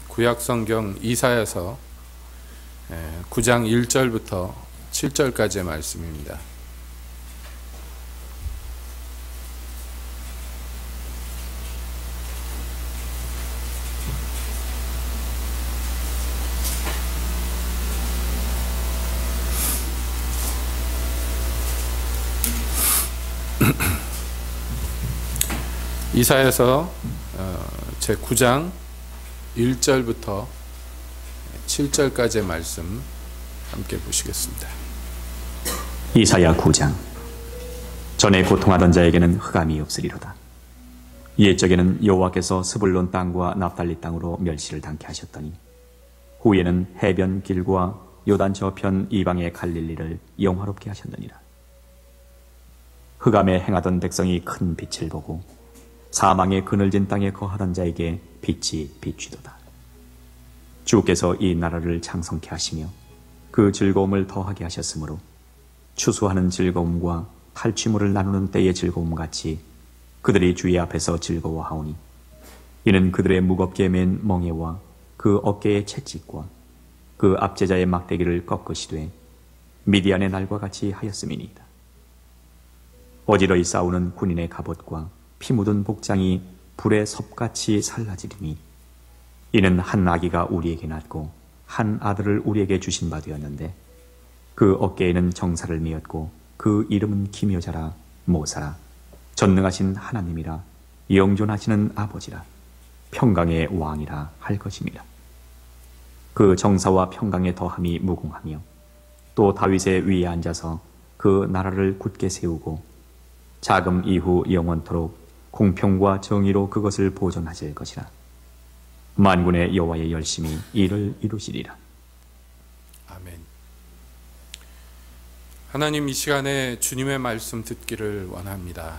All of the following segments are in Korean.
구약성경 이사야서 9장 1절부터 7절까지의 말씀입니다. 이사야서 제9장 1절부터 7절까지의 말씀 함께 보시겠습니다. 이사야 9장. 전에 고통하던 자에게는 흑암이 없으리로다. 옛적에는 여호와께서 스불론 땅과 납달리 땅으로 멸시를 당케 하셨더니 후에는 해변 길과 요단 저편 이방의 갈릴리를 영화롭게 하셨느니라. 흑암에 행하던 백성이 큰 빛을 보고 사망의 그늘진 땅에 거하던 자에게 빛이 비추도다. 주께서 이 나라를 창성케 하시며 그 즐거움을 더하게 하셨으므로 추수하는 즐거움과 탈취물을 나누는 때의 즐거움같이 그들이 주의 앞에서 즐거워하오니 이는 그들의 무겁게 맨 멍에와 그 어깨의 채찍과 그 압제자의 막대기를 꺾으시되 미디안의 날과 같이 하였음이니이다. 어지러이 싸우는 군인의 갑옷과 피 묻은 복장이 불의 섭같이 살라지리니 이는 한 아기가 우리에게 낳고 한 아들을 우리에게 주신 바 되었는데 그 어깨에는 정사를 메었고 그 이름은 기묘자라 모사라 전능하신 하나님이라 영존하시는 아버지라 평강의 왕이라 할 것입니다. 그 정사와 평강의 더함이 무궁하며 또 다윗의 위에 앉아서 그 나라를 굳게 세우고 자금 이후 영원토록 공평과 정의로 그것을 보존하실 것이라. 만군의 여호와의 열심히 이를 이루시리라. 아멘. 하나님, 이 시간에 주님의 말씀 듣기를 원합니다.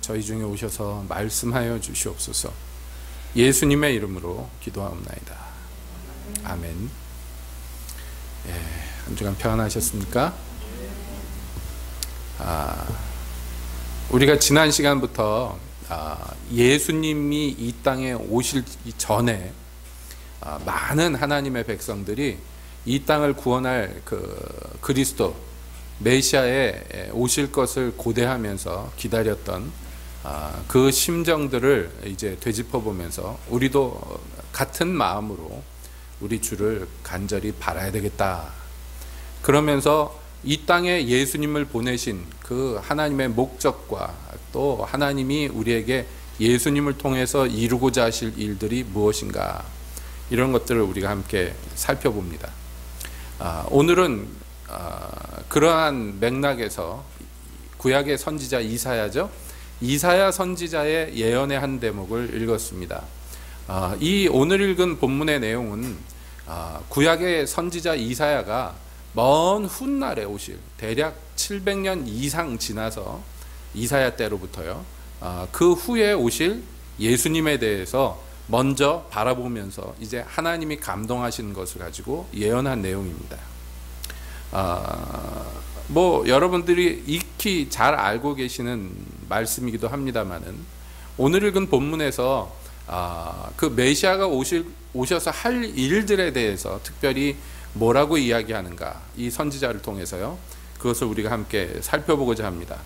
저희 중에 오셔서 말씀하여 주시옵소서. 예수님의 이름으로 기도하옵나이다. 아멘. 한 주간 평안하셨습니까? 우리가 지난 시간부터 예수님이 이 땅에 오실 전에 많은 하나님의 백성들이 이 땅을 구원할 그리스도 메시아에 오실 것을 고대하면서 기다렸던 그 심정들을 이제 되짚어 보면서 우리도 같은 마음으로 우리 주를 간절히 바라야 되겠다. 그러면서 이 땅에 예수님을 보내신 그 하나님의 목적과 또 하나님이 우리에게 예수님을 통해서 이루고자 하실 일들이 무엇인가, 이런 것들을 우리가 함께 살펴봅니다. 오늘은 그러한 맥락에서 구약의 선지자 이사야죠. 이사야 선지자의 예언의 한 대목을 읽었습니다. 이 오늘 읽은 본문의 내용은 구약의 선지자 이사야가 먼 훗날에 오실, 대략 700년 이상 지나서 이사야 때로부터요, 그 후에 오실 예수님에 대해서 먼저 바라보면서 이제 하나님이 감동하신 것을 가지고 예언한 내용입니다. 여러분들이 익히 잘 알고 계시는 말씀이기도 합니다만은 오늘 읽은 본문에서 그 메시아가 오셔서 할 일들에 대해서 특별히 뭐라고 이야기하는가, 이 선지자를 통해서요, 그것을 우리가 함께 살펴보고자 합니다.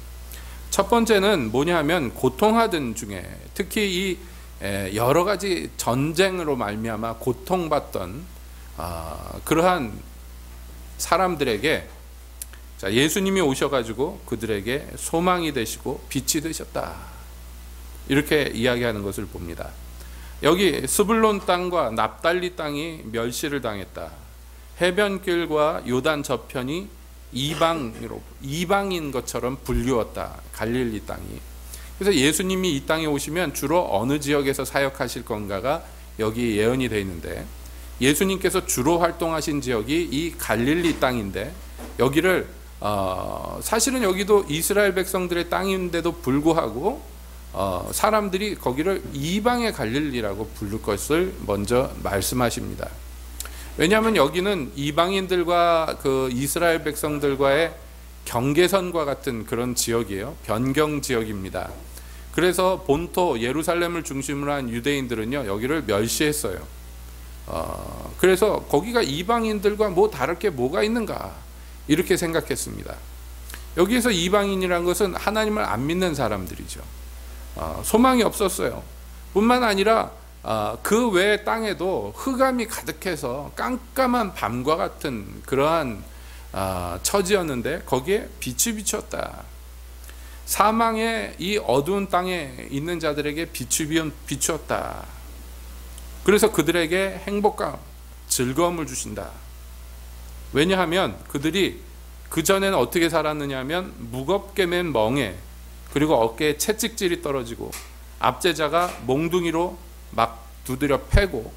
첫 번째는 뭐냐 하면, 고통하던 중에 특히 이 여러 가지 전쟁으로 말미암아 고통받던 그러한 사람들에게 예수님이 오셔가지고 그들에게 소망이 되시고 빛이 되셨다, 이렇게 이야기하는 것을 봅니다. 여기 스불론 땅과 납달리 땅이 멸시를 당했다. 해변길과 요단 저편이 이방인 것처럼 불리웠다, 갈릴리 땅이. 그래서 예수님이 이 땅에 오시면 주로 어느 지역에서 사역하실 건가가 여기 예언이 되어 있는데, 예수님께서 주로 활동하신 지역이 이 갈릴리 땅인데, 여기를 사실은 여기도 이스라엘 백성들의 땅인데도 불구하고 사람들이 거기를 이방의 갈릴리라고 부를 것을 먼저 말씀하십니다. 왜냐하면 여기는 이방인들과 그 이스라엘 백성들과의 경계선과 같은 그런 지역이에요. 변경 지역입니다. 그래서 본토 예루살렘을 중심으로 한 유대인들은요, 여기를 멸시했어요. 그래서 거기가 이방인들과 뭐 다를 게 뭐가 있는가 이렇게 생각했습니다. 여기에서 이방인이란 것은 하나님을 안 믿는 사람들이죠. 소망이 없었어요. 뿐만 아니라 그 외의 땅에도 흑암이 가득해서 깜깜한 밤과 같은 그러한 처지였는데 거기에 빛이 비쳤다. 사망의 이 어두운 땅에 있는 자들에게 빛이 비추었다. 그래서 그들에게 행복감, 즐거움을 주신다. 왜냐하면 그들이 그전에는 어떻게 살았느냐 하면 무겁게 맨 멍에, 그리고 어깨에 채찍질이 떨어지고 압제자가 몽둥이로 막 두드려 패고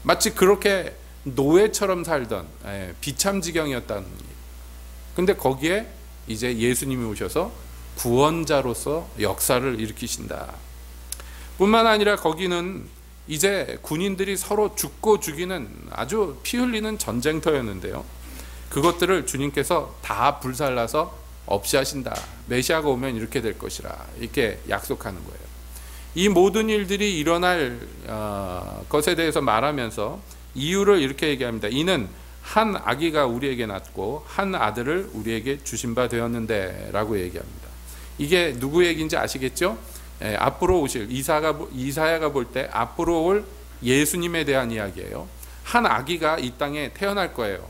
마치 그렇게 노예처럼 살던 비참지경이었다는 얘기예요. 근데 거기에 이제 예수님이 오셔서 구원자로서 역사를 일으키신다. 뿐만 아니라 거기는 이제 군인들이 서로 죽고 죽이는 아주 피 흘리는 전쟁터였는데요. 그것들을 주님께서 다 불살라서 없이 하신다. 메시아가 오면 이렇게 될 것이라 이렇게 약속하는 거예요. 이 모든 일들이 일어날 것에 대해서 말하면서 이유를 이렇게 얘기합니다. 이는 한 아기가 우리에게 낳고 한 아들을 우리에게 주신 바 되었는데 라고 얘기합니다. 이게 누구 얘기인지 아시겠죠? 앞으로 오실 이사야가 볼 때 앞으로 올 예수님에 대한 이야기예요. 한 아기가 이 땅에 태어날 거예요.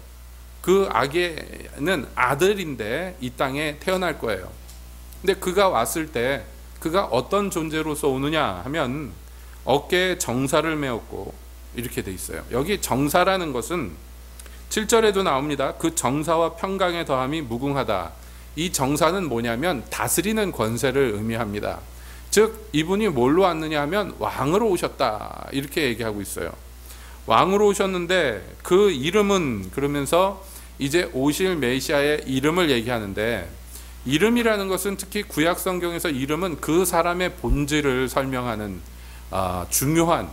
그 아기는 아들인데 이 땅에 태어날 거예요. 근데 그가 왔을 때 그가 어떤 존재로서 오느냐 하면 어깨에 정사를 메었고 이렇게 돼 있어요. 여기 정사라는 것은 7절에도 나옵니다. 그 정사와 평강의 더함이 무궁하다. 이 정사는 뭐냐면 다스리는 권세를 의미합니다. 즉 이분이 뭘로 왔느냐 하면 왕으로 오셨다 이렇게 얘기하고 있어요. 왕으로 오셨는데 그 이름은 그러면서 이제 오실 메시아의 이름을 얘기하는데, 이름이라는 것은 특히 구약 성경에서 이름은 그 사람의 본질을 설명하는 중요한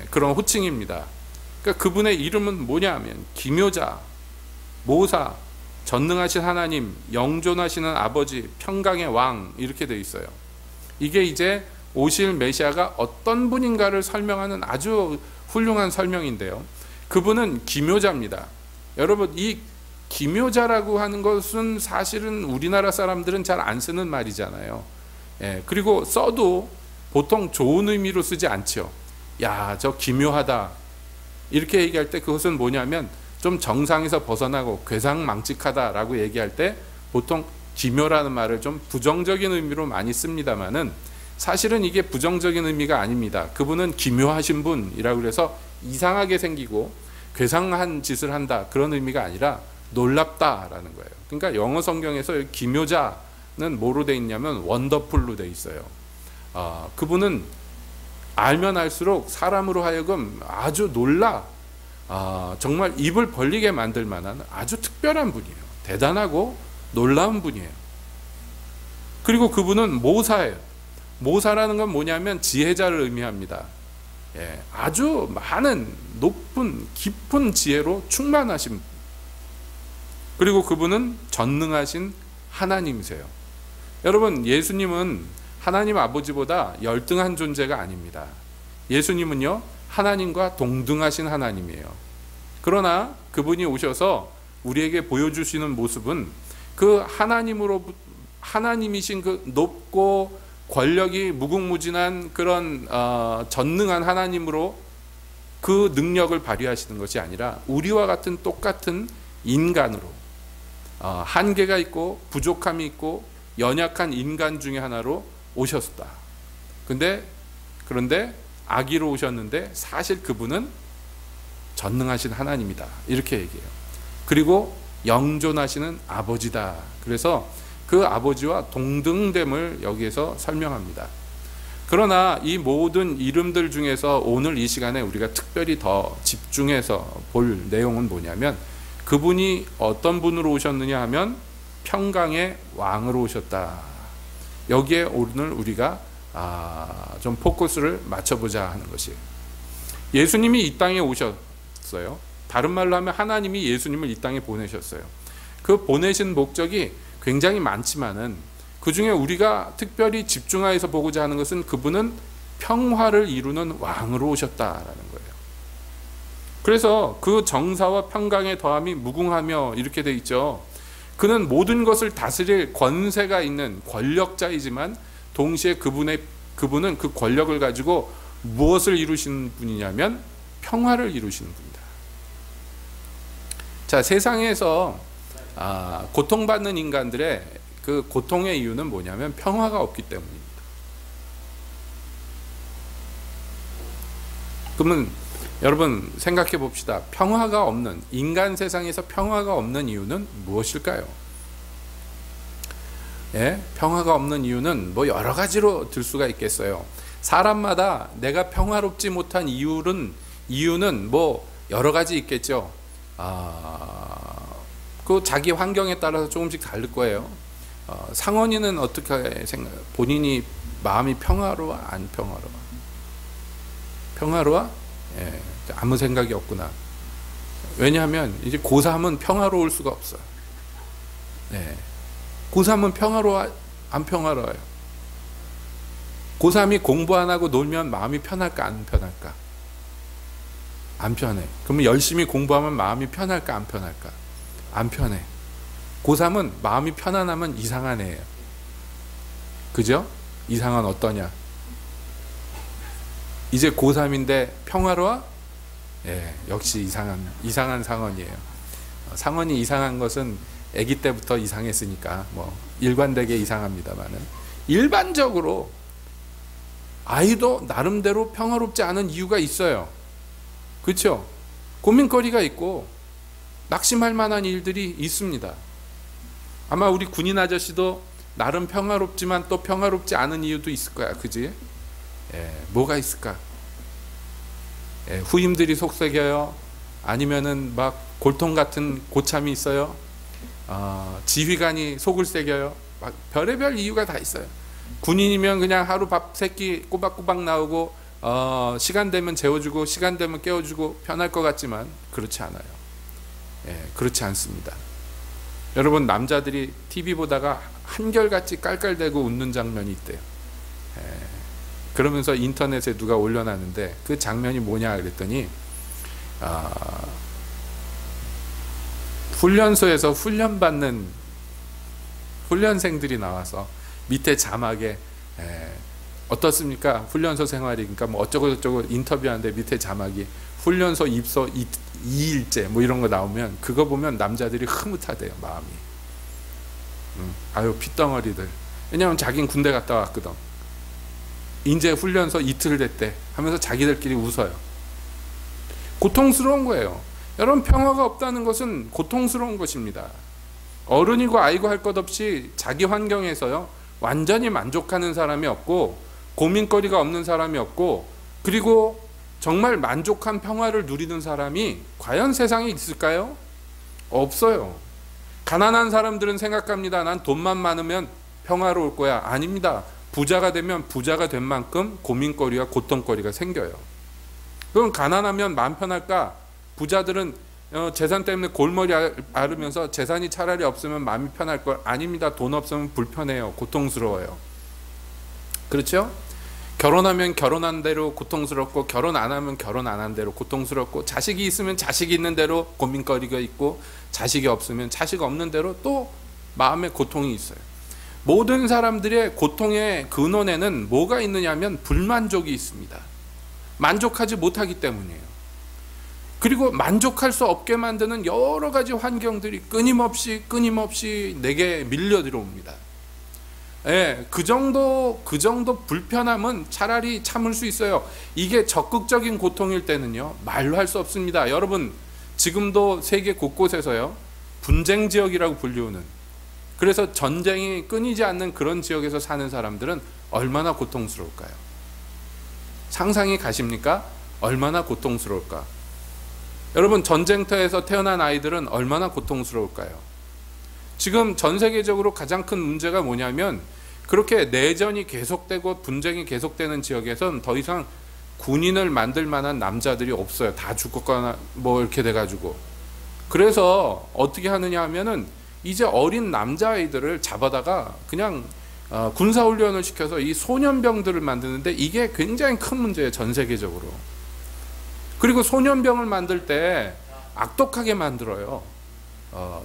그런 호칭입니다. 그러니까 그분의 이름은 뭐냐 하면 기묘자, 모사, 전능하신 하나님, 영존하시는 아버지, 평강의 왕 이렇게 되어 있어요. 이게 이제 오실 메시아가 어떤 분인가를 설명하는 아주 훌륭한 설명인데요. 그분은 기묘자입니다. 여러분, 이 기묘자라고 하는 것은 사실은 우리나라 사람들은 잘 안 쓰는 말이잖아요. 그리고 써도 보통 좋은 의미로 쓰지 않죠. 야, 저 기묘하다 이렇게 얘기할 때 그것은 뭐냐면 좀 정상에서 벗어나고 괴상망측하다라고 얘기할 때 보통 기묘라는 말을 좀 부정적인 의미로 많이 씁니다만은 사실은 이게 부정적인 의미가 아닙니다. 그분은 기묘하신 분이라고 그래서 이상하게 생기고 괴상한 짓을 한다 그런 의미가 아니라 놀랍다라는 거예요. 그러니까 영어 성경에서 기묘자는 뭐로 돼 있냐면 원더풀로 돼 있어요. 그분은 알면 알수록 사람으로 하여금 아주 정말 입을 벌리게 만들 만한 아주 특별한 분이에요. 대단하고 놀라운 분이에요. 그리고 그분은 모사예요. 모사라는 건 뭐냐면 지혜자를 의미합니다. 아주 많은 높은 깊은 지혜로 충만하신 분. 그리고 그분은 전능하신 하나님이세요. 여러분, 예수님은 하나님 아버지보다 열등한 존재가 아닙니다. 예수님은요, 하나님과 동등하신 하나님이에요. 그러나 그분이 오셔서 우리에게 보여주시는 모습은 그 하나님이신 그 높고 권력이 무궁무진한 그런 전능한 하나님으로 그 능력을 발휘하시는 것이 아니라 우리와 같은 똑같은 인간으로 한계가 있고 부족함이 있고 연약한 인간 중에 하나로 오셨다. 그런데 아기로 오셨는데 사실 그분은 전능하신 하나님이다 이렇게 얘기해요. 그리고 영존하시는 아버지다. 그래서 그 아버지와 동등됨을 여기에서 설명합니다. 그러나 이 모든 이름들 중에서 오늘 이 시간에 우리가 특별히 더 집중해서 볼 내용은 뭐냐면 그분이 어떤 분으로 오셨느냐 하면 평강의 왕으로 오셨다. 여기에 오늘 우리가 좀 포커스를 맞춰보자 하는 것이에요. 예수님이 이 땅에 오셨어요. 다른 말로 하면 하나님이 예수님을 이 땅에 보내셨어요. 그 보내신 목적이 굉장히 많지만은 그 중에 우리가 특별히 집중하여서 보고자 하는 것은 그분은 평화를 이루는 왕으로 오셨다라는 거예요. 그래서 그 정사와 평강의 더함이 무궁하며 이렇게 돼 있죠. 그는 모든 것을 다스릴 권세가 있는 권력자이지만 동시에 그분은 그 권력을 가지고 무엇을 이루시는 분이냐면 평화를 이루시는 분이다. 자, 세상에서 고통받는 인간들의 그 고통의 이유는 뭐냐면 평화가 없기 때문입니다. 그러면 여러분 생각해 봅시다. 평화가 없는, 인간 세상에서 평화가 없는 이유는 무엇일까요? 예? 평화가 없는 이유는 뭐 여러 가지로 들 수가 있겠어요. 사람마다 내가 평화롭지 못한 이유는 뭐 여러 가지 있겠죠. 그 자기 환경에 따라서 조금씩 다를 거예요. 상원이는 어떻게 생각해요? 본인이 마음이 평화로워, 안 평화로워? 평화로워? 예, 아무 생각이 없구나. 왜냐하면 이제 고3은 평화로울 수가 없어요. 예, 고3은 평화로워, 안 평화로워요? 고3이 공부 안 하고 놀면 마음이 편할까, 안 편할까? 안 편해. 그러면 열심히 공부하면 마음이 편할까, 안 편할까? 안 편해. 고3은 마음이 편안하면 이상한 애예요. 그죠? 이상한 어떠냐? 이제 고3인데 평화로워? 예, 역시 이상한 상원이에요. 상원이 이상한 것은 아기 때부터 이상했으니까 뭐 일관되게 이상합니다만은, 일반적으로 아이도 나름대로 평화롭지 않은 이유가 있어요. 그렇죠? 고민거리가 있고 낙심할 만한 일들이 있습니다. 아마 우리 군인 아저씨도 나름 평화롭지만 또 평화롭지 않은 이유도 있을 거야. 그지? 예, 뭐가 있을까? 예, 후임들이 속썩여요? 아니면은 막 골통 같은 고참이 있어요? 지휘관이 속을 새겨요? 막 별의별 이유가 다 있어요. 군인이면 그냥 하루 밥 3끼 꼬박꼬박 나오고 시간 되면 재워주고 시간 되면 깨워주고 편할 것 같지만 그렇지 않아요. 예, 그렇지 않습니다. 여러분, 남자들이 TV 보다가 한결같이 깔깔대고 웃는 장면이 있대요. 예, 그러면서 인터넷에 누가 올려놨는데 그 장면이 뭐냐 그랬더니 훈련소에서 훈련받는 훈련생들이 나와서 밑에 자막에 어떻습니까? 훈련소 생활이, 그러니까 뭐 어쩌고 저쩌고 인터뷰하는데 밑에 자막이 훈련소 입소 2일째 뭐 이런 거 나오면 그거 보면 남자들이 흐뭇하대요, 마음이. 아유, 핏덩어리들. 왜냐면 자긴 군대 갔다 왔거든. 이제 훈련소 이틀 됐대 하면서 자기들끼리 웃어요. 고통스러운 거예요. 여러분, 평화가 없다는 것은 고통스러운 것입니다. 어른이고 아이고 할 것 없이 자기 환경에서요 완전히 만족하는 사람이 없고 고민거리가 없는 사람이 없고, 그리고 정말 만족한 평화를 누리는 사람이 과연 세상에 있을까요? 없어요. 가난한 사람들은 생각합니다. 난 돈만 많으면 평화로울 거야. 아닙니다. 부자가 되면 부자가 된 만큼 고민거리와 고통거리가 생겨요. 그럼 가난하면 마음 편할까? 부자들은 재산 때문에 골머리 앓으면서 재산이 차라리 없으면 마음이 편할 걸. 아닙니다. 돈 없으면 불편해요. 고통스러워요. 그렇죠? 결혼하면 결혼한 대로 고통스럽고, 결혼 안 하면 결혼 안 한 대로 고통스럽고, 자식이 있으면 자식이 있는 대로 고민거리가 있고, 자식이 없으면 자식 없는 대로 또 마음에 고통이 있어요. 모든 사람들의 고통의 근원에는 뭐가 있느냐면 불만족이 있습니다. 만족하지 못하기 때문이에요. 그리고 만족할 수 없게 만드는 여러 가지 환경들이 끊임없이 내게 밀려 들어옵니다. 예, 그 정도 불편함은 차라리 참을 수 있어요. 이게 적극적인 고통일 때는요 말로 할 수 없습니다. 여러분, 지금도 세계 곳곳에서요 분쟁 지역이라고 불리우는, 그래서 전쟁이 끊이지 않는 그런 지역에서 사는 사람들은 얼마나 고통스러울까요? 상상이 가십니까? 얼마나 고통스러울까? 여러분, 전쟁터에서 태어난 아이들은 얼마나 고통스러울까요? 지금 전 세계적으로 가장 큰 문제가 뭐냐면, 그렇게 내전이 계속되고 분쟁이 계속되는 지역에선 더 이상 군인을 만들 만한 남자들이 없어요. 다 죽었거나 뭐 이렇게 돼가지고. 그래서 어떻게 하느냐 하면은 이제 어린 남자아이들을 잡아다가 그냥 군사훈련을 시켜서 이 소년병들을 만드는데, 이게 굉장히 큰 문제예요, 전 세계적으로. 그리고 소년병을 만들 때 악독하게 만들어요.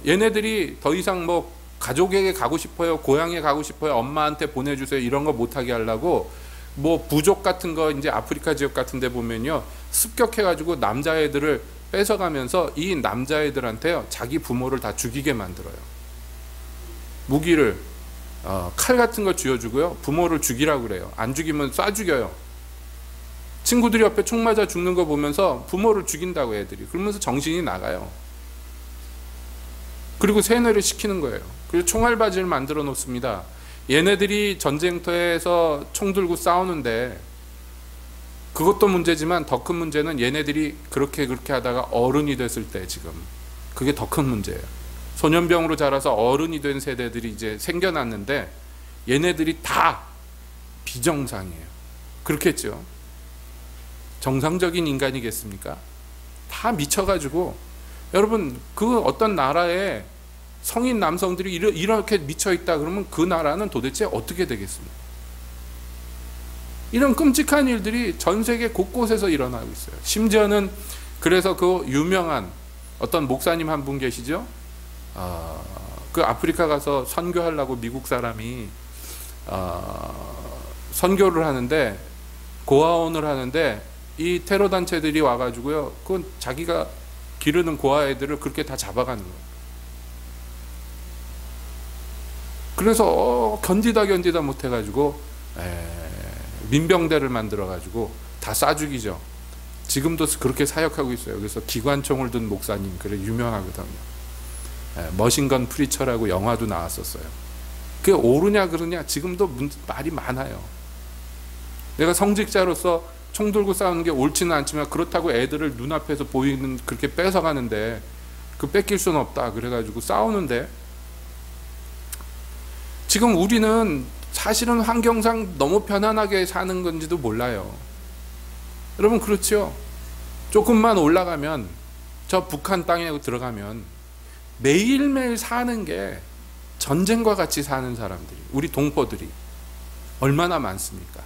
얘네들이 더 이상 뭐 가족에게 가고 싶어요, 고향에 가고 싶어요, 엄마한테 보내주세요 이런 거 못하게 하려고 뭐 부족 같은 거 이제 아프리카 지역 같은 데 보면요 습격해가지고 남자애들을 뺏어가면서 이 남자애들한테요 자기 부모를 다 죽이게 만들어요. 무기를 칼 같은 거 쥐어주고요 부모를 죽이라고 그래요. 안 죽이면 쏴 죽여요. 친구들이 옆에 총 맞아 죽는 거 보면서 부모를 죽인다고 애들이 그러면서 정신이 나가요. 그리고 세뇌를 시키는 거예요. 그리고 총알바지를 만들어 놓습니다. 얘네들이 전쟁터에서 총 들고 싸우는데 그것도 문제지만 더 큰 문제는 얘네들이 그렇게 하다가 어른이 됐을 때 지금 그게 더 큰 문제예요. 소년병으로 자라서 어른이 된 세대들이 이제 생겨났는데 얘네들이 다 비정상이에요. 그렇겠죠. 정상적인 인간이겠습니까? 다 미쳐가지고 여러분 그 어떤 나라에 성인 남성들이 이렇게 미쳐있다 그러면 그 나라는 도대체 어떻게 되겠습니까? 이런 끔찍한 일들이 전 세계 곳곳에서 일어나고 있어요. 심지어는 그래서 그 유명한 어떤 목사님 한 분 계시죠? 그 아프리카 가서 선교하려고 미국 사람이 선교를 하는데 고아원을 하는데 이 테러 단체들이 와가지고요 그건 자기가 기르는 고아 애들을 그렇게 다 잡아가는 거예요. 그래서 견디다 못해가지고 민병대를 만들어가지고 다 쏴 죽이죠. 지금도 그렇게 사역하고 있어요. 그래서 기관총을 든 목사님 그래 유명하거든요. 머신건 프리처라고 영화도 나왔었어요. 그게 옳으냐 그러냐 지금도 말이 많아요. 내가 성직자로서 총 들고 싸우는 게 옳지는 않지만 그렇다고 애들을 눈앞에서 보이는 그렇게 뺏어가는데 그 뺏길 수는 없다 그래가지고 싸우는데 지금 우리는 사실은 환경상 너무 편안하게 사는 건지도 몰라요. 여러분 그렇죠? 조금만 올라가면 저 북한 땅에 들어가면 매일매일 사는 게 전쟁과 같이 사는 사람들이 우리 동포들이 얼마나 많습니까?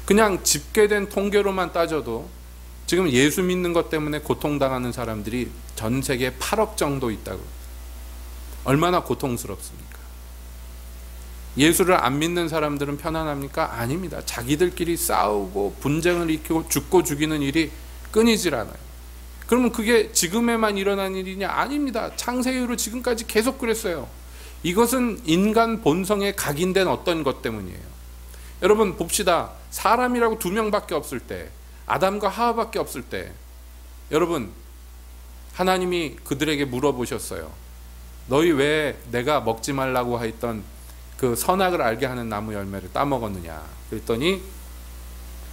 그냥 집계된 통계로만 따져도 지금 예수 믿는 것 때문에 고통당하는 사람들이 전 세계에 8억 정도 있다고. 얼마나 고통스럽습니까? 예수를 안 믿는 사람들은 편안합니까? 아닙니다. 자기들끼리 싸우고 분쟁을 일으키고 죽고 죽이는 일이 끊이질 않아요. 그러면 그게 지금에만 일어난 일이냐? 아닙니다. 창세 이후로 지금까지 계속 그랬어요. 이것은 인간 본성에 각인된 어떤 것 때문이에요. 여러분 봅시다. 사람이라고 2명밖에 없을 때, 아담과 하와밖에 없을 때, 여러분 하나님이 그들에게 물어보셨어요. 너희 왜 내가 먹지 말라고 했던 그 선악을 알게 하는 나무 열매를 따먹었느냐? 그랬더니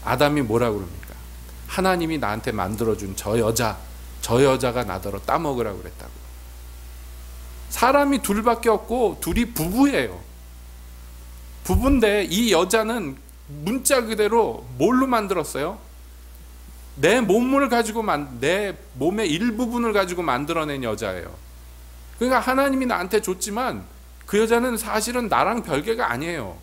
아담이 뭐라고 그럽니까? 하나님이 나한테 만들어준 저 여자가 나더러 따먹으라고 그랬다고. 사람이 둘밖에 없고 둘이 부부예요. 부부인데 이 여자는 문자 그대로 뭘로 만들었어요? 내 몸을 가지고 내 몸의 일부분을 가지고 만들어낸 여자예요. 그러니까 하나님이 나한테 줬지만 그 여자는 사실은 나랑 별개가 아니에요.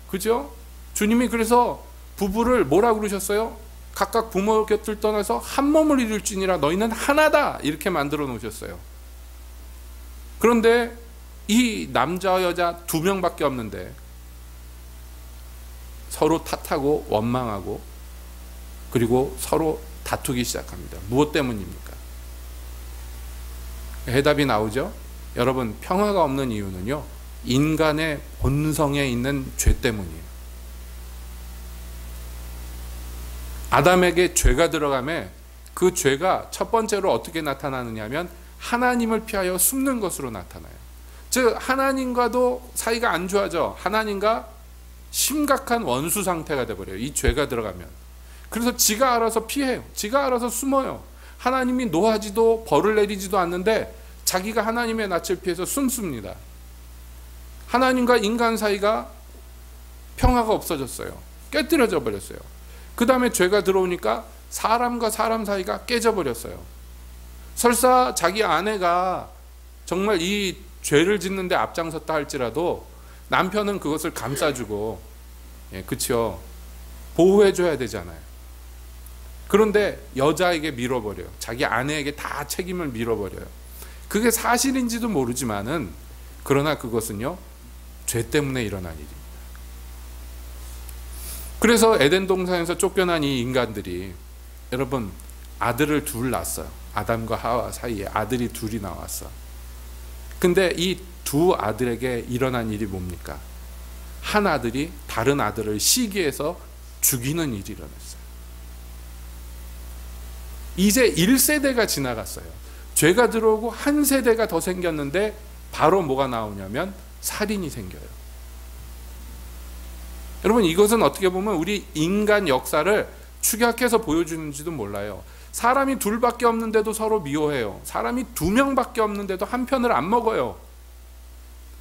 그죠? 주님이 그래서 부부를 뭐라고 그러셨어요? 각각 부모 곁을 떠나서 한 몸을 이룰지니라 너희는 하나다 이렇게 만들어 놓으셨어요. 그런데 이 남자와 여자 2명밖에 없는데 서로 탓하고 원망하고 그리고 서로 다투기 시작합니다. 무엇 때문입니까? 해답이 나오죠? 여러분 평화가 없는 이유는요 인간의 본성에 있는 죄 때문이에요. 아담에게 죄가 들어가매 그 죄가 첫 번째로 어떻게 나타나느냐 하면 하나님을 피하여 숨는 것으로 나타나요. 즉 하나님과도 사이가 안 좋아져. 하나님과 심각한 원수 상태가 돼버려요. 이 죄가 들어가면. 그래서 지가 알아서 피해요. 지가 알아서 숨어요. 하나님이 노하지도 벌을 내리지도 않는데 자기가 하나님의 낯을 피해서 숨습니다. 하나님과 인간 사이가 평화가 없어졌어요. 깨뜨려져 버렸어요. 그 다음에 죄가 들어오니까 사람과 사람 사이가 깨져버렸어요. 설사 자기 아내가 정말 이 죄를 짓는데 앞장섰다 할지라도 남편은 그것을 감싸주고 그쵸 보호해줘야 되잖아요. 그런데 여자에게 밀어버려요. 자기 아내에게 다 책임을 밀어버려요. 그게 사실인지도 모르지만은 그러나 그것은요, 죄 때문에 일어난 일입니다. 그래서 에덴 동산에서 쫓겨난 이 인간들이, 여러분, 아들을 둘 낳았어요. 아담과 하와 사이에 아들이 둘이 나왔어. 근데 이 두 아들에게 일어난 일이 뭡니까? 한 아들이 다른 아들을 시기해서 죽이는 일이 일어났어요. 이제 1세대가 지나갔어요. 죄가 들어오고 한 세대가 더 생겼는데 바로 뭐가 나오냐면 살인이 생겨요. 여러분, 이것은 어떻게 보면 우리 인간 역사를 축약해서 보여주는지도 몰라요. 사람이 둘밖에 없는데도 서로 미워해요. 사람이 2명밖에 없는데도 한 편을 안 먹어요.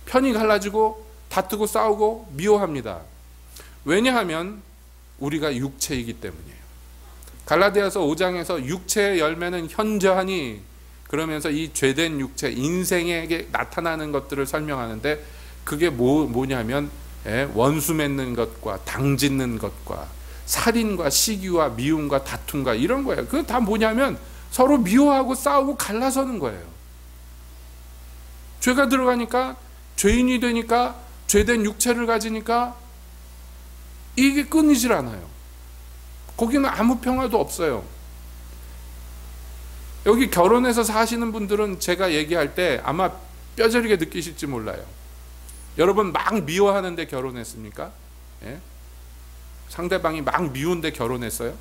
편이 갈라지고 다투고 싸우고 미워합니다. 왜냐하면 우리가 육체이기 때문이에요. 갈라디아서 5장에서 육체의 열매는 현저하니, 그러면서 이 죄된 육체, 인생에게 나타나는 것들을 설명하는데, 그게 뭐냐면 원수 맺는 것과 당 짓는 것과 살인과 시기와 미움과 다툼과 이런 거예요. 그건 다 뭐냐면 서로 미워하고 싸우고 갈라서는 거예요. 죄가 들어가니까, 죄인이 되니까, 죄된 육체를 가지니까 이게 끊이질 않아요. 거기는 아무 평화도 없어요. 여기 결혼해서 사시는 분들은 제가 얘기할 때 아마 뼈저리게 느끼실지 몰라요. 여러분, 막 미워하는데 결혼했습니까? 예? 상대방이 막 미운데 결혼했어요?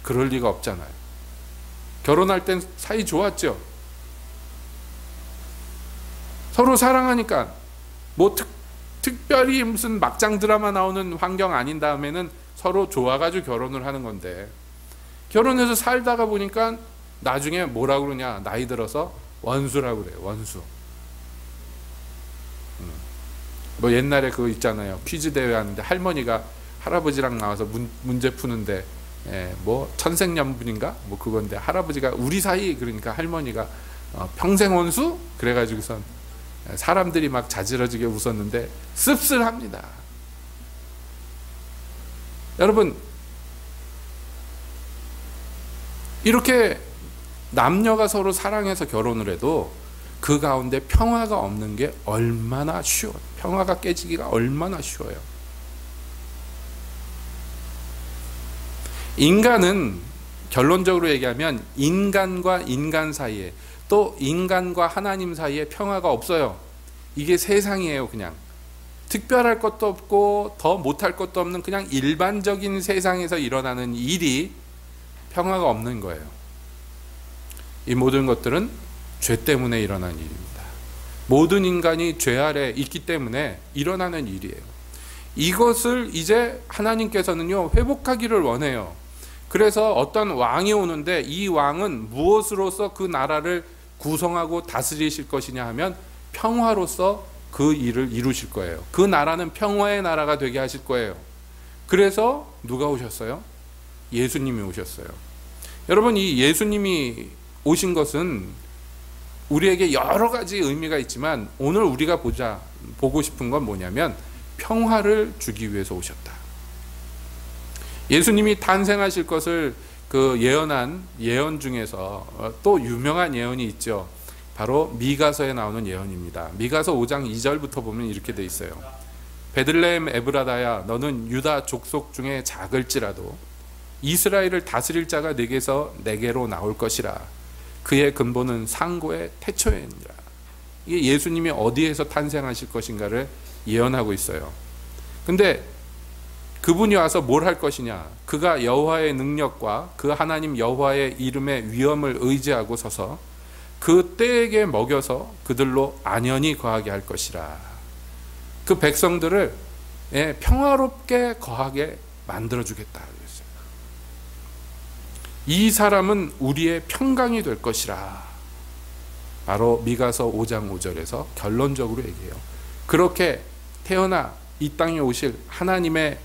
그럴 리가 없잖아요. 결혼할 땐 사이 좋았죠. 서로 사랑하니까, 뭐 특별히 무슨 막장 드라마 나오는 환경 아닌 다음에는 서로 좋아가지고 결혼을 하는 건데, 결혼해서 살다가 보니까 나중에 뭐라고 그러냐, 나이 들어서 원수라고 그래요. 원수. 뭐 옛날에 그거 있잖아요. 퀴즈 대회 하는데 할머니가 할아버지랑 나와서 문제 푸는데, 뭐 천생연분인가 뭐 그건데, 할아버지가 우리 사이, 그러니까 할머니가 평생 원수? 그래가지고선 사람들이 막 자지러지게 웃었는데 씁쓸합니다. 여러분, 이렇게 남녀가 서로 사랑해서 결혼을 해도 그 가운데 평화가 없는 게 얼마나 쉬워요. 평화가 깨지기가 얼마나 쉬워요. 인간은 결론적으로 얘기하면 인간과 인간 사이에, 또 인간과 하나님 사이에 평화가 없어요. 이게 세상이에요. 그냥 특별할 것도 없고 더 못할 것도 없는 그냥 일반적인 세상에서 일어나는 일이 평화가 없는 거예요. 이 모든 것들은 죄 때문에 일어난 일입니다. 모든 인간이 죄 아래 있기 때문에 일어나는 일이에요. 이것을 이제 하나님께서는요, 회복하기를 원해요. 그래서 어떤 왕이 오는데, 이 왕은 무엇으로서 그 나라를 구성하고 다스리실 것이냐 하면 평화로서 그 일을 이루실 거예요. 그 나라는 평화의 나라가 되게 하실 거예요. 그래서 누가 오셨어요? 예수님이 오셨어요. 여러분, 이 예수님이 오신 것은 우리에게 여러 가지 의미가 있지만, 오늘 우리가 보고 싶은 건 뭐냐면 평화를 주기 위해서 오셨다. 예수님이 탄생하실 것을 그 예언한 예언 중에서 또 유명한 예언이 있죠. 바로 미가서에 나오는 예언입니다. 미가서 5장 2절부터 보면 이렇게 돼 있어요. 베들레헴 에브라다야, 너는 유다 족속 중에 작을지라도 이스라엘을 다스릴 자가 내게로 나올 것이라. 그의 근본은 상고의 태초에니라. 이게 예수님이 어디에서 탄생하실 것인가를 예언하고 있어요. 근데 그분이 와서 뭘 할 것이냐? 그가 여호와의 능력과 그 하나님 여호와의 이름의 위엄을 의지하고 서서 그 떼에게 먹여서 그들로 안연히 거하게 할 것이라. 그 백성들을 평화롭게 거하게 만들어주겠다. 이 사람은 우리의 평강이 될 것이라. 바로 미가서 5장 5절에서 결론적으로 얘기해요. 그렇게 태어나 이 땅에 오실 하나님의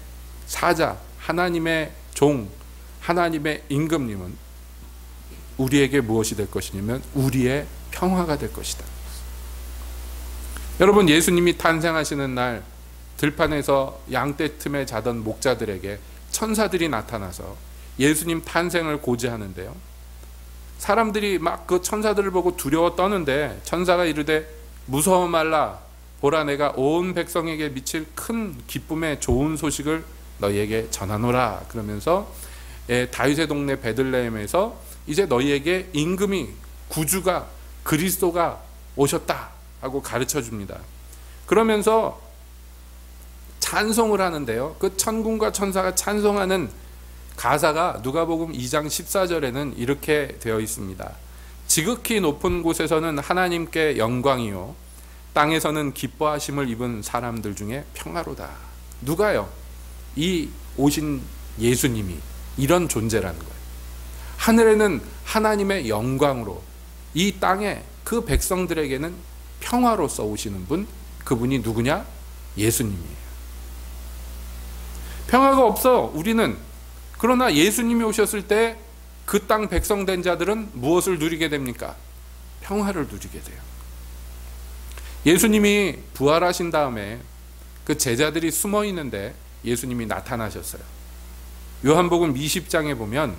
사자, 하나님의 종, 하나님의 임금님은 우리에게 무엇이 될 것이냐면 우리의 평화가 될 것이다. 여러분, 예수님이 탄생하시는 날 들판에서 양떼 틈에 자던 목자들에게 천사들이 나타나서 예수님 탄생을 고지하는데요. 사람들이 막 그 천사들을 보고 두려워 떠는데 천사가 이르되 무서워 말라. 보라, 내가 온 백성에게 미칠 큰 기쁨의 좋은 소식을 너희에게 전하노라. 그러면서 다윗의 동네 베들레헴에서 이제 너희에게 임금이, 구주가, 그리스도가 오셨다 하고 가르쳐 줍니다. 그러면서 찬송을 하는데요. 그 천군과 천사가 찬송하는 가사가 누가복음 2장 14절에는 이렇게 되어 있습니다. 지극히 높은 곳에서는 하나님께 영광이요, 땅에서는 기뻐하심을 입은 사람들 중에 평화로다. 누가요? 이 오신 예수님이 이런 존재라는 거예요. 하늘에는 하나님의 영광으로, 이 땅에 그 백성들에게는 평화로서 오시는 분, 그분이 누구냐? 예수님이에요. 평화가 없어 우리는. 그러나 예수님이 오셨을 때 그 땅 백성 된 자들은 무엇을 누리게 됩니까? 평화를 누리게 돼요. 예수님이 부활하신 다음에 그 제자들이 숨어 있는데 예수님이 나타나셨어요. 요한복음 20장에 보면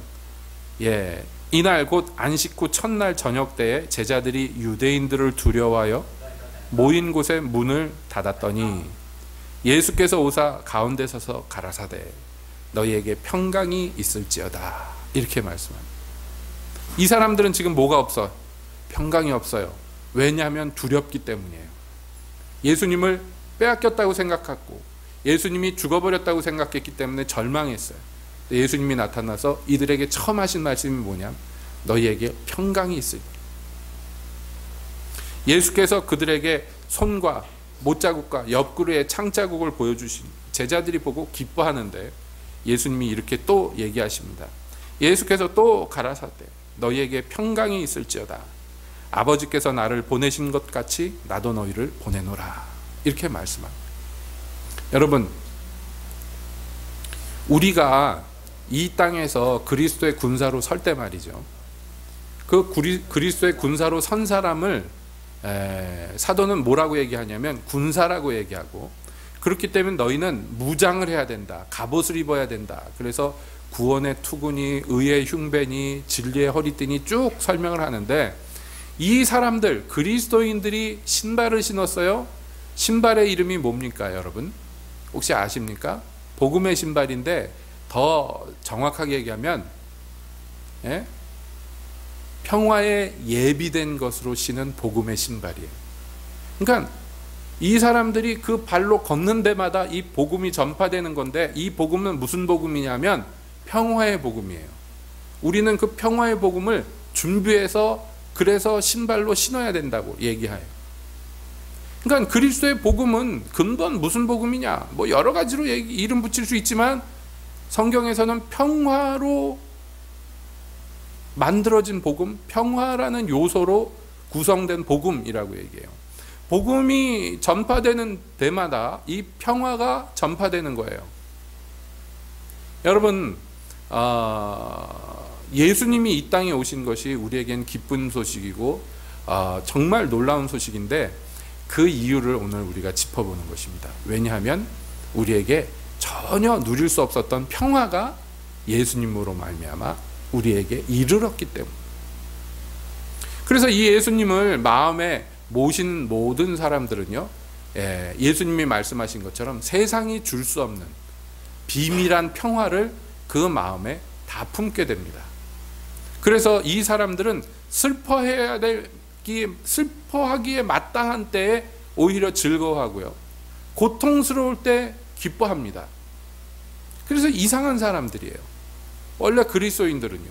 이날 곧 안식 후 첫날 저녁 때에 제자들이 유대인들을 두려워하여 모인 곳에 문을 닫았더니 예수께서 오사 가운데 서서 가라사대 너희에게 평강이 있을지어다. 이렇게 말씀합니다. 이 사람들은 지금 뭐가 없어? 평강이 없어요. 왜냐하면 두렵기 때문이에요. 예수님을 빼앗겼다고 생각하고 예수님이 죽어버렸다고 생각했기 때문에 절망했어요. 예수님이 나타나서 이들에게 처음 하신 말씀이 뭐냐? 너희에게 평강이 있을지. 예수께서 그들에게 손과 못자국과 옆구리에 창자국을 보여주신 제자들이 보고 기뻐하는데 예수님이 이렇게 또 얘기하십니다. 예수께서 또 가라사대 너희에게 평강이 있을지어다. 아버지께서 나를 보내신 것 같이 나도 너희를 보내노라. 이렇게 말씀합니다. 여러분, 우리가 이 땅에서 그리스도의 군사로 설 때 말이죠, 그 그리스도의 군사로 선 사람을 사도는 뭐라고 얘기하냐면 군사라고 얘기하고, 그렇기 때문에 너희는 무장을 해야 된다, 갑옷을 입어야 된다. 그래서 구원의 투구니 의의 흉배니 진리의 허리띠니 쭉 설명을 하는데, 이 사람들 그리스도인들이 신발을 신었어요. 신발의 이름이 뭡니까 여러분? 혹시 아십니까? 복음의 신발인데 더 정확하게 얘기하면 평화에 예비된 것으로 신은 복음의 신발이에요. 그러니까 이 사람들이 그 발로 걷는 데마다 이 복음이 전파되는 건데, 이 복음은 무슨 복음이냐면 평화의 복음이에요. 우리는 그 평화의 복음을 준비해서 그래서 신발로 신어야 된다고 얘기해요. 그러니까 그리스도의 복음은 근본 무슨 복음이냐? 뭐 여러 가지로 이름 붙일 수 있지만 성경에서는 평화로 만들어진 복음, 평화라는 요소로 구성된 복음이라고 얘기해요. 복음이 전파되는 데마다 이 평화가 전파되는 거예요. 여러분, 예수님이 이 땅에 오신 것이 우리에겐 기쁜 소식이고 정말 놀라운 소식인데, 그 이유를 오늘 우리가 짚어보는 것입니다. 왜냐하면 우리에게 전혀 누릴 수 없었던 평화가 예수님으로 말미암아 우리에게 이르렀기 때문에. 그래서 이 예수님을 마음에 모신 모든 사람들은요, 예수님이 말씀하신 것처럼 세상이 줄 수 없는 비밀한 평화를 그 마음에 다 품게 됩니다. 그래서 이 사람들은 슬퍼하기에 마땅한 때에 오히려 즐거워하고요, 고통스러울 때 기뻐합니다. 그래서 이상한 사람들이에요, 원래 그리스도인들은요.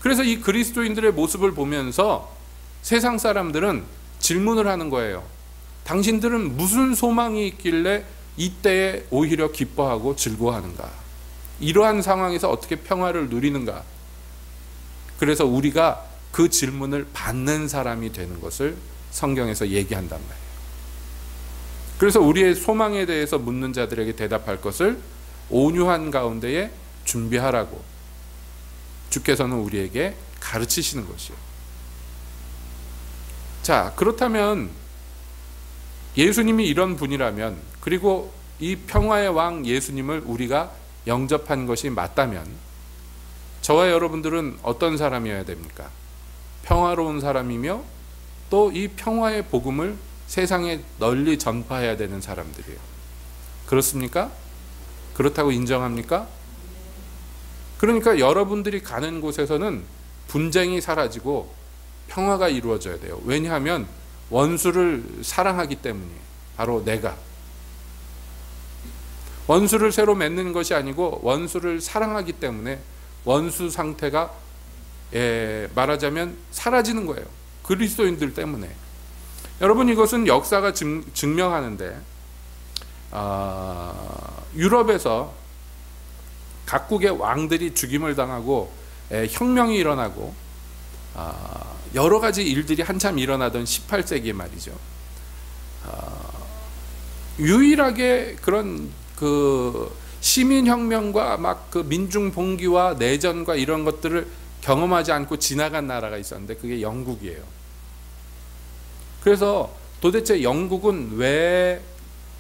그래서 이 그리스도인들의 모습을 보면서 세상 사람들은 질문을 하는 거예요. 당신들은 무슨 소망이 있길래 이때에 오히려 기뻐하고 즐거워하는가? 이러한 상황에서 어떻게 평화를 누리는가? 그래서 우리가 그 질문을 받는 사람이 되는 것을 성경에서 얘기한단 말이에요. 그래서 우리의 소망에 대해서 묻는 자들에게 대답할 것을 온유한 가운데에 준비하라고 주께서는 우리에게 가르치시는 것이에요. 자, 그렇다면 예수님이 이런 분이라면, 그리고 이 평화의 왕 예수님을 우리가 영접한 것이 맞다면, 저와 여러분들은 어떤 사람이어야 됩니까? 평화로운 사람이며 또 이 평화의 복음을 세상에 널리 전파해야 되는 사람들이에요. 그렇습니까? 그렇다고 인정합니까? 그러니까 여러분들이 가는 곳에서는 분쟁이 사라지고 평화가 이루어져야 돼요. 왜냐하면 원수를 사랑하기 때문이에요. 바로 내가. 원수를 새로 맺는 것이 아니고 원수를 사랑하기 때문에 원수 상태가 말하자면 사라지는 거예요. 그리스도인들 때문에. 여러분, 이것은 역사가 증명하는데 유럽에서 각국의 왕들이 죽임을 당하고 혁명이 일어나고 여러 가지 일들이 한참 일어나던 18세기에 말이죠. 유일하게 그런 그 시민혁명과 막 그 민중봉기와 내전과 이런 것들을 경험하지 않고 지나간 나라가 있었는데 그게 영국이에요. 그래서 도대체 영국은 왜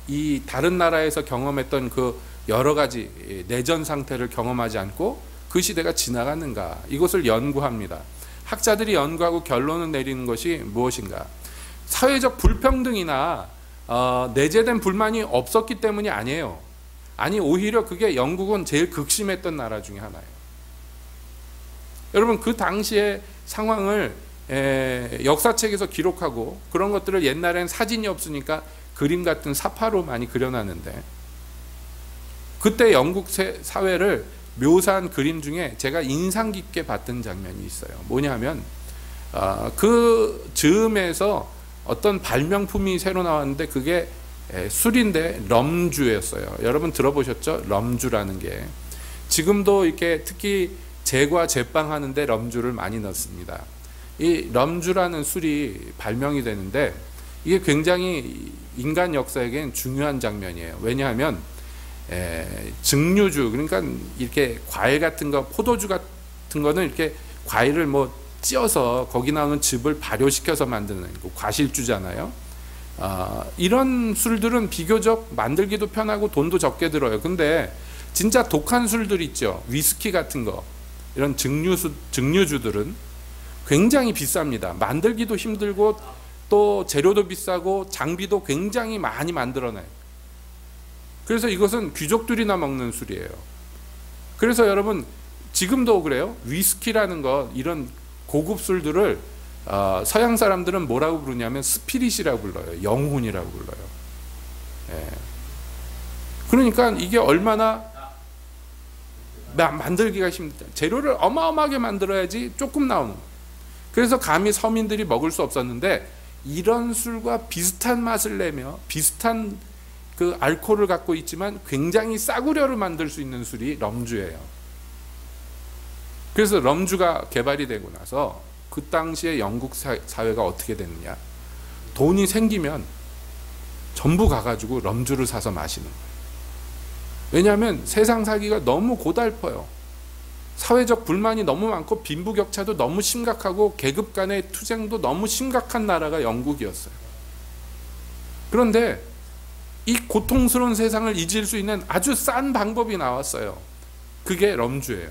이 다른 나라에서 경험했던 그 여러 가지 내전 상태를 경험하지 않고 그 시대가 지나갔는가? 이것을 연구합니다. 학자들이 연구하고 결론을 내리는 것이 무엇인가? 사회적 불평등이나 내재된 불만이 없었기 때문이 아니에요. 아니, 오히려 그게 영국은 제일 극심했던 나라 중에 하나예요. 여러분, 그 당시의 상황을 역사책에서 기록하고 그런 것들을 옛날엔 사진이 없으니까 그림 같은 사파로 많이 그려놨는데 그때 영국 사회를 묘사한 그림 중에 제가 인상 깊게 봤던 장면이 있어요. 뭐냐면 그 즈음에서 어떤 발명품이 새로 나왔는데 그게 술인데 럼주였어요. 여러분 들어보셨죠? 럼주라는 게. 지금도 이렇게 특히 제과 제빵 하는데 럼주를 많이 넣습니다. 이 럼주라는 술이 발명이 되는데 이게 굉장히 인간 역사에겐 중요한 장면이에요. 왜냐하면 증류주, 그러니까 이렇게 과일 같은 거, 포도주 같은 거는 이렇게 과일을 뭐 찧어서 거기 나오는 즙을 발효시켜서 만드는 과실주잖아요. 이런 술들은 비교적 만들기도 편하고 돈도 적게 들어요. 근데 진짜 독한 술들 있죠. 위스키 같은 거, 이런 증류주들은 굉장히 비쌉니다. 만들기도 힘들고 또 재료도 비싸고 장비도 굉장히 많이 만들어내요. 그래서 이것은 귀족들이나 먹는 술이에요. 그래서 여러분 지금도 그래요. 위스키라는 것, 이런 고급 술들을 서양 사람들은 뭐라고 부르냐면 스피릿이라고 불러요. 영혼이라고 불러요. 그러니까 이게 얼마나 만들기가 힘들다. 재료를 어마어마하게 만들어야지 조금 나오는 거예요. 그래서 감히 서민들이 먹을 수 없었는데 이런 술과 비슷한 맛을 내며 비슷한 그 알코올을 갖고 있지만 굉장히 싸구려를 만들 수 있는 술이 럼주예요. 그래서 럼주가 개발이 되고 나서 그 당시에 영국 사회가 어떻게 됐느냐? 돈이 생기면 전부 가가지고 럼주를 사서 마시는 거예요. 왜냐하면 세상 살기가 너무 고달퍼요. 사회적 불만이 너무 많고 빈부격차도 너무 심각하고 계급 간의 투쟁도 너무 심각한 나라가 영국이었어요. 그런데 이 고통스러운 세상을 잊을 수 있는 아주 싼 방법이 나왔어요. 그게 럼주예요.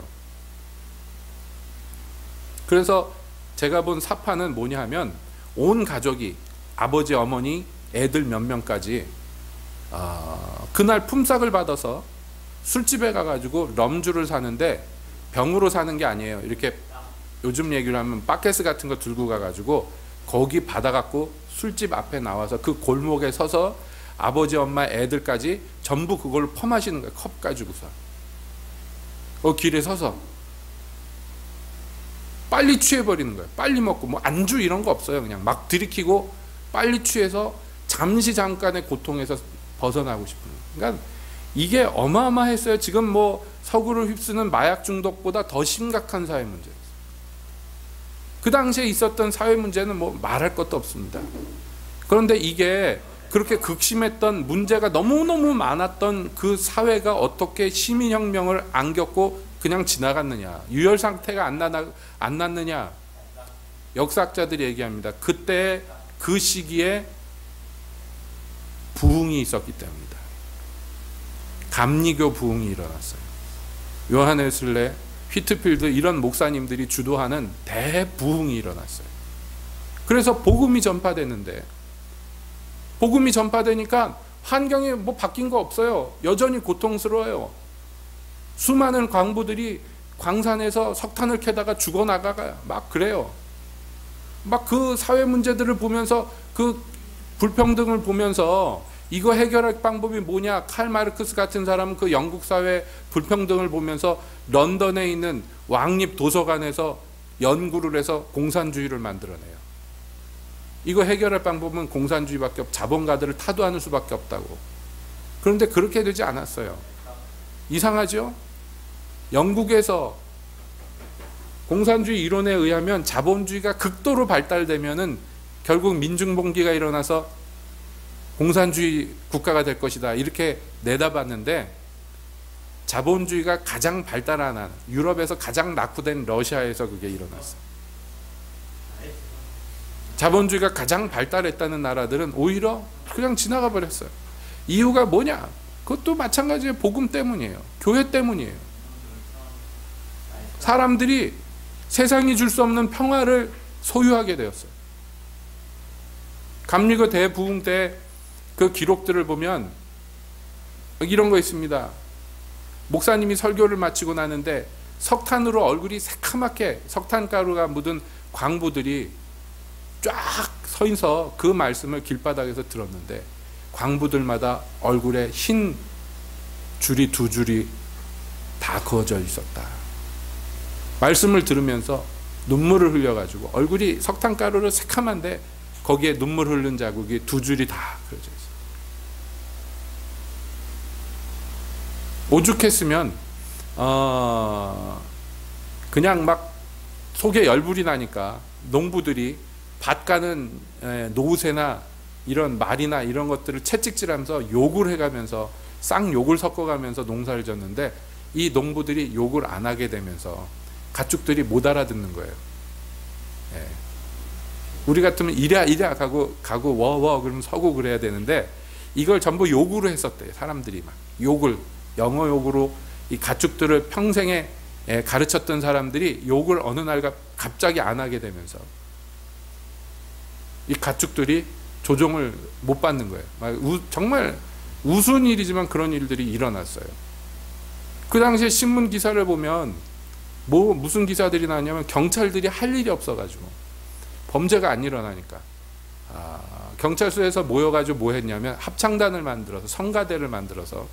그래서 제가 본 사파는 뭐냐 하면 온 가족이, 아버지, 어머니, 애들 몇 명까지 그날 품삯을 받아서 술집에 가가지고 럼주를 사는데 병으로 사는 게 아니에요. 이렇게 요즘 얘기를 하면 바켓스 같은 거 들고 가가지고 거기 받아갖고 술집 앞에 나와서 그 골목에 서서 아버지, 엄마, 애들까지 전부 그걸 퍼마시는 거예요. 컵 가지고서. 길에 서서. 빨리 취해버리는 거예요. 빨리 먹고 뭐 안주 이런 거 없어요. 그냥 막 들이키고 빨리 취해서 잠깐의 고통에서 벗어나고 싶은 거예요. 그러니까 이게 어마어마했어요. 지금 뭐 서구를 휩쓰는 마약 중독보다 더 심각한 사회 문제였어요. 그 당시에 있었던 사회 문제는 뭐 말할 것도 없습니다. 그런데 이게 그렇게 극심했던 문제가 너무너무 많았던 그 사회가 어떻게 시민혁명을 안 겪고 그냥 지나갔느냐, 유혈 상태가 안 났느냐. 역사학자들이 얘기합니다. 그때 그 시기에 부흥이 있었기 때문이다. 감리교 부흥이 일어났어요. 요한 웨슬레, 휘트필드 이런 목사님들이 주도하는 대부흥이 일어났어요. 그래서 복음이 전파되는데, 복음이 전파되니까 환경이 뭐 바뀐 거 없어요. 여전히 고통스러워요. 수많은 광부들이 광산에서 석탄을 캐다가 죽어나가요. 막 그래요. 막 그 사회 문제들을 보면서, 그 불평등을 보면서 이거 해결할 방법이 뭐냐. 칼 마르크스 같은 사람은 그 영국 사회 불평등을 보면서 런던에 있는 왕립 도서관에서 연구를 해서 공산주의를 만들어내요. 이거 해결할 방법은 공산주의밖에 없고 자본가들을 타도하는 수밖에 없다고. 그런데 그렇게 되지 않았어요. 이상하죠? 영국에서 공산주의 이론에 의하면 자본주의가 극도로 발달되면은 결국 민중봉기가 일어나서 공산주의 국가가 될 것이다, 이렇게 내다봤는데, 자본주의가 가장 발달한 유럽에서 가장 낙후된 러시아에서 그게 일어났어요. 자본주의가 가장 발달했다는 나라들은 오히려 그냥 지나가 버렸어요. 이유가 뭐냐? 그것도 마찬가지예요. 복음 때문이에요. 교회 때문이에요. 사람들이 세상이 줄 수 없는 평화를 소유하게 되었어요. 감리교 대부흥 때 그 기록들을 보면 이런 거 있습니다. 목사님이 설교를 마치고 나는데 석탄으로 얼굴이 새카맣게 석탄가루가 묻은 광부들이 쫙 서 있어 그 말씀을 길바닥에서 들었는데, 광부들마다 얼굴에 흰 줄이 두 줄이 다 그어져 있었다. 말씀을 들으면서 눈물을 흘려가지고 얼굴이 석탄가루로 새카만데 거기에 눈물 흐른 자국이 두 줄이 다 그어져 있어요. 오죽했으면 그냥 막 속에 열불이 나니까 농부들이 밭 가는 노새나 이런 말이나 이런 것들을 채찍질하면서 욕을 해가면서 쌍욕을 섞어가면서 농사를 졌는데, 이 농부들이 욕을 안 하게 되면서 가축들이 못 알아듣는 거예요. 예. 우리 같으면 이랴 가고 워워 그러면 서고 그래야 되는데, 이걸 전부 욕으로 했었대요. 사람들이 막 욕을, 영어 욕으로 이 가축들을 평생에 가르쳤던 사람들이 욕을 어느 날 갑자기 안 하게 되면서 이 가축들이 조종을 못 받는 거예요. 정말 우스운 일이지만 그런 일들이 일어났어요. 그 당시에 신문 기사를 보면 무슨 기사들이 나왔냐면, 경찰들이 할 일이 없어가지고 범죄가 안 일어나니까 경찰서에서 모여가지고 뭐 했냐면 합창단을 만들어서 성가대를 만들어서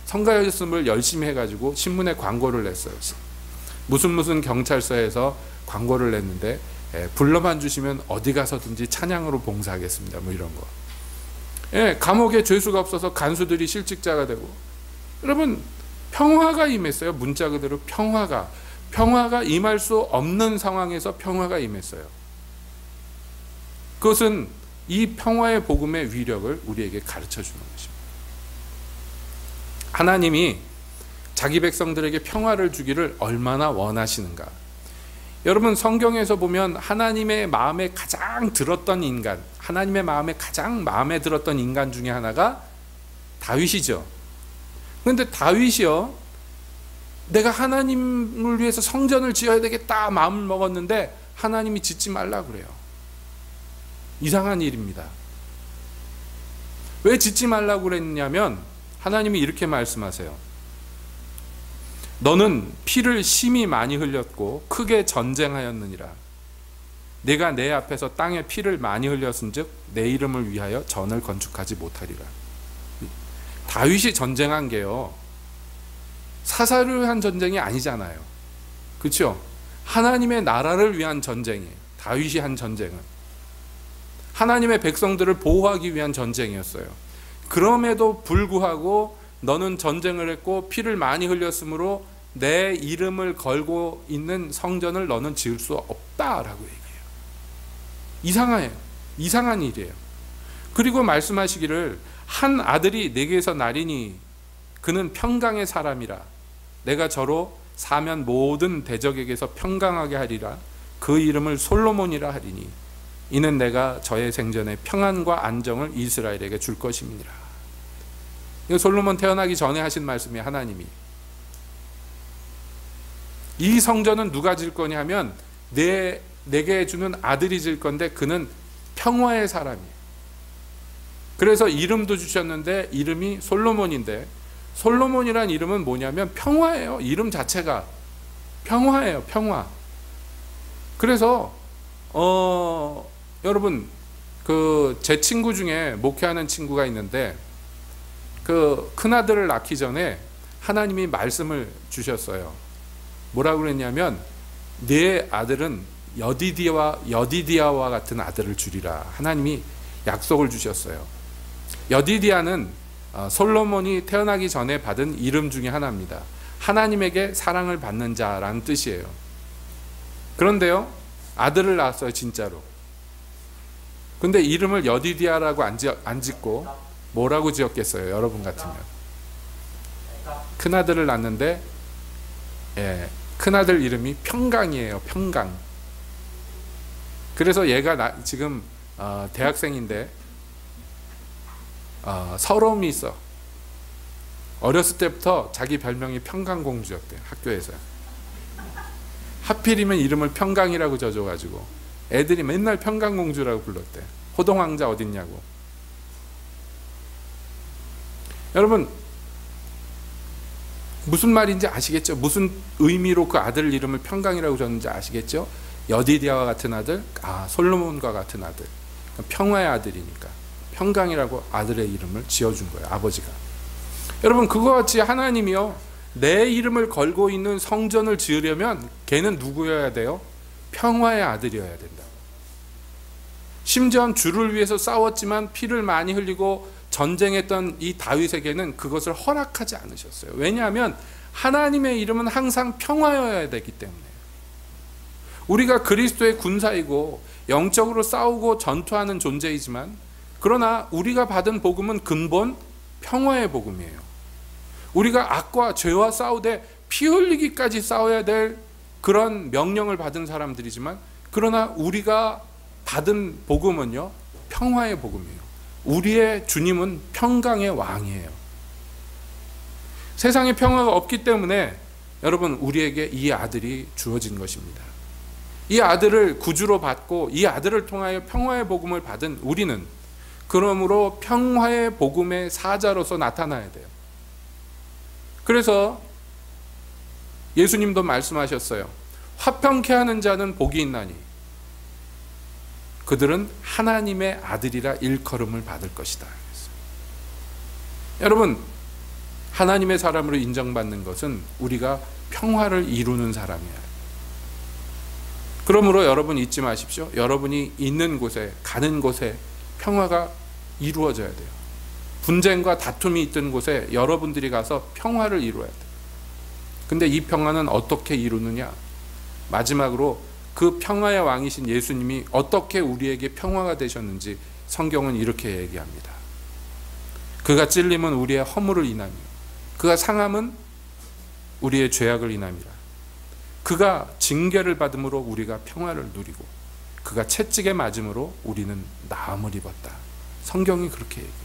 성가 연습을 열심히 해가지고 신문에 광고를 냈어요. 무슨 경찰서에서 광고를 냈는데, 불러만 주시면 어디 가서든지 찬양으로 봉사하겠습니다, 뭐 이런 거. 감옥에 죄수가 없어서 간수들이 실직자가 되고. 여러분, 평화가 임했어요. 문자 그대로 평화가 임할 수 없는 상황에서 평화가 임했어요. 그것은 이 평화의 복음의 위력을 우리에게 가르쳐 주는 것입니다. 하나님이 자기 백성들에게 평화를 주기를 얼마나 원하시는가. 여러분, 성경에서 보면 하나님의 마음에 가장 들었던 인간, 하나님의 마음에 가장 마음에 들었던 인간 중에 하나가 다윗이죠. 그런데 다윗이요, 내가 하나님을 위해서 성전을 지어야 되겠다 마음을 먹었는데 하나님이 짓지 말라 그래요. 이상한 일입니다. 왜 짓지 말라고 그랬냐면, 하나님이 이렇게 말씀하세요. 너는 피를 심히 많이 흘렸고 크게 전쟁하였느니라. 내가 내 앞에서 땅에 피를 많이 흘렸은즉 내 이름을 위하여 전을 건축하지 못하리라. 다윗이 전쟁한 게요, 사사를 위한 전쟁이 아니잖아요. 그렇죠? 하나님의 나라를 위한 전쟁이에요. 다윗이 한 전쟁은 하나님의 백성들을 보호하기 위한 전쟁이었어요. 그럼에도 불구하고 너는 전쟁을 했고 피를 많이 흘렸으므로 내 이름을 걸고 있는 성전을 너는 지을 수 없다라고 얘기해요. 이상한 일이에요. 그리고 말씀하시기를, 한 아들이 내게서 나리니 그는 평강의 사람이라. 내가 저로 사면 모든 대적에게서 평강하게 하리라. 그 이름을 솔로몬이라 하리니 이는 내가 저의 생전에 평안과 안정을 이스라엘에게 줄 것임이니라. 이거 솔로몬 태어나기 전에 하신 말씀이 하나님이. 이 성전은 누가 질 거냐 하면 내게 주는 아들이 질 건데 그는 평화의 사람이에요. 그래서 이름도 주셨는데 이름이 솔로몬인데, 솔로몬이란 이름은 뭐냐면 평화예요. 이름 자체가 평화예요. 평화. 그래서 여러분, 제 친구 중에 목회하는 친구가 있는데, 큰아들을 낳기 전에 하나님이 말씀을 주셨어요. 뭐라고 그랬냐면, 네 아들은 여디디아와 같은 아들을 주리라. 하나님이 약속을 주셨어요. 여디디아는 솔로몬이 태어나기 전에 받은 이름 중에 하나입니다. 하나님에게 사랑을 받는 자라는 뜻이에요. 그런데요, 아들을 낳았어요, 진짜로. 근데 이름을 여디디아라고 안 짓고 뭐라고 지었겠어요, 여러분 같으면? 큰아들을 낳았는데, 큰아들 이름이 평강이에요. 평강. 그래서 얘가 지금 대학생인데 서러움이 있어. 어렸을 때부터 자기 별명이 평강공주였대, 학교에서. 하필이면 이름을 평강이라고 져줘가지고 애들이 맨날 평강공주라고 불렀대. 호동왕자 어딨냐고. 여러분, 무슨 말인지 아시겠죠? 무슨 의미로 그 아들 이름을 평강이라고 졌는지 아시겠죠? 여디디아와 같은 아들, 솔로몬과 같은 아들, 평화의 아들이니까 평강이라고 아들의 이름을 지어준 거예요, 아버지가. 여러분, 그거 같이 하나님이요, 내 이름을 걸고 있는 성전을 지으려면 걔는 누구여야 돼요? 평화의 아들이어야 된다. 심지어 주를 위해서 싸웠지만 피를 많이 흘리고 전쟁했던 이 다윗에게는 그것을 허락하지 않으셨어요. 왜냐하면 하나님의 이름은 항상 평화여야 되기 때문에. 우리가 그리스도의 군사이고 영적으로 싸우고 전투하는 존재이지만, 그러나 우리가 받은 복음은 근본 평화의 복음이에요. 우리가 악과 죄와 싸우되 피 흘리기까지 싸워야 될 그런 명령을 받은 사람들이지만, 그러나 우리가 받은 복음은요, 평화의 복음이에요. 우리의 주님은 평강의 왕이에요. 세상에 평화가 없기 때문에 여러분, 우리에게 이 아들이 주어진 것입니다. 이 아들을 구주로 받고 이 아들을 통하여 평화의 복음을 받은 우리는 그러므로 평화의 복음의 사자로서 나타나야 돼요. 그래서 예수님도 말씀하셨어요. 화평케 하는 자는 복이 있나니 그들은 하나님의 아들이라 일컬음을 받을 것이다. 여러분, 하나님의 사람으로 인정받는 것은 우리가 평화를 이루는 사람이에요. 그러므로 여러분 잊지 마십시오. 여러분이 있는 곳에, 가는 곳에 평화가 이루어져야 돼요. 분쟁과 다툼이 있던 곳에 여러분들이 가서 평화를 이루어야 돼요. 근데 이 평화는 어떻게 이루느냐? 마지막으로 그 평화의 왕이신 예수님이 어떻게 우리에게 평화가 되셨는지 성경은 이렇게 얘기합니다. 그가 찔림은 우리의 허물을 인하며 그가 상함은 우리의 죄악을 인함이라. 그가 징계를 받음으로 우리가 평화를 누리고 그가 채찍에 맞음으로 우리는 나음을 입었다. 성경이 그렇게 얘기해요.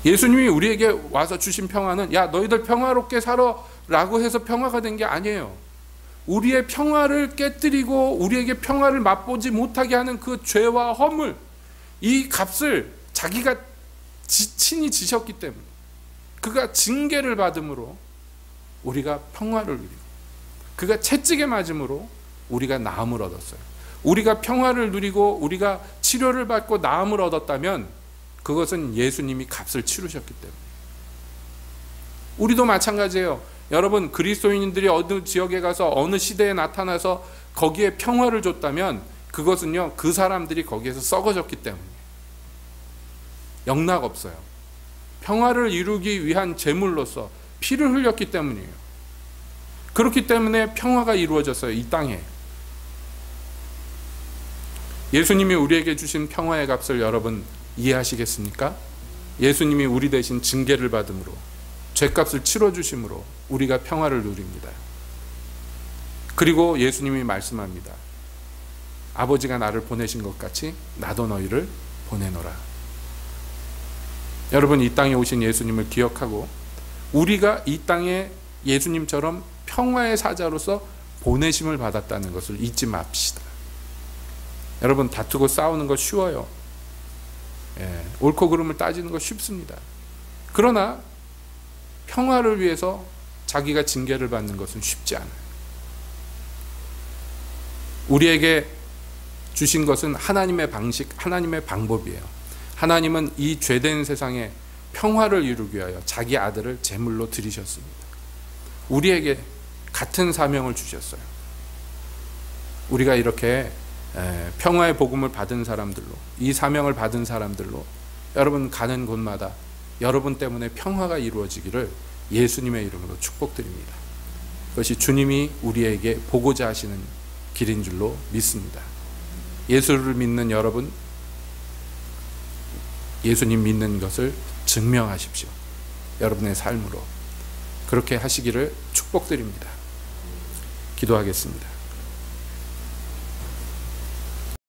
예수님이 우리에게 와서 주신 평화는 야 너희들 평화롭게 살아 라고 해서 평화가 된 게 아니에요. 우리의 평화를 깨뜨리고 우리에게 평화를 맛보지 못하게 하는 그 죄와 허물, 이 값을 자기가 친히 지셨기 때문에, 그가 징계를 받음으로 우리가 평화를 누리고 그가 채찍에 맞음으로 우리가 나음을 얻었어요. 우리가 평화를 누리고 우리가 치료를 받고 나음을 얻었다면 그것은 예수님이 값을 치르셨기 때문에. 우리도 마찬가지예요. 여러분, 그리스도인들이 어느 지역에 가서 어느 시대에 나타나서 거기에 평화를 줬다면 그것은요, 그 사람들이 거기에서 썩어졌기 때문에 영락 없어요. 평화를 이루기 위한 제물로서 피를 흘렸기 때문이에요. 그렇기 때문에 평화가 이루어졌어요, 이 땅에. 예수님이 우리에게 주신 평화의 값을 여러분 이해하시겠습니까? 예수님이 우리 대신 징계를 받음으로, 죄값을 치러주심으로 우리가 평화를 누립니다. 그리고 예수님이 말씀합니다. 아버지가 나를 보내신 것 같이 나도 너희를 보내노라. 여러분, 이 땅에 오신 예수님을 기억하고 우리가 이 땅에 예수님처럼 평화의 사자로서 보내심을 받았다는 것을 잊지 맙시다. 여러분, 다투고 싸우는 거 쉬워요. 옳고 그름을 따지는 거 쉽습니다. 그러나 평화를 위해서 자기가 징계를 받는 것은 쉽지 않아요. 우리에게 주신 것은 하나님의 방식, 하나님의 방법이에요. 하나님은 이 죄된 세상에 평화를 이루기 위하여 자기 아들을 제물로 드리셨습니다. 우리에게 같은 사명을 주셨어요. 우리가 이렇게 평화의 복음을 받은 사람들로, 이 사명을 받은 사람들로 여러분 가는 곳마다 여러분 때문에 평화가 이루어지기를 예수님의 이름으로 축복드립니다. 그것이 주님이 우리에게 보고자 하시는 길인 줄로 믿습니다. 예수를 믿는 여러분, 예수님 믿는 것을 증명하십시오. 여러분의 삶으로 그렇게 하시기를 축복드립니다. 기도하겠습니다.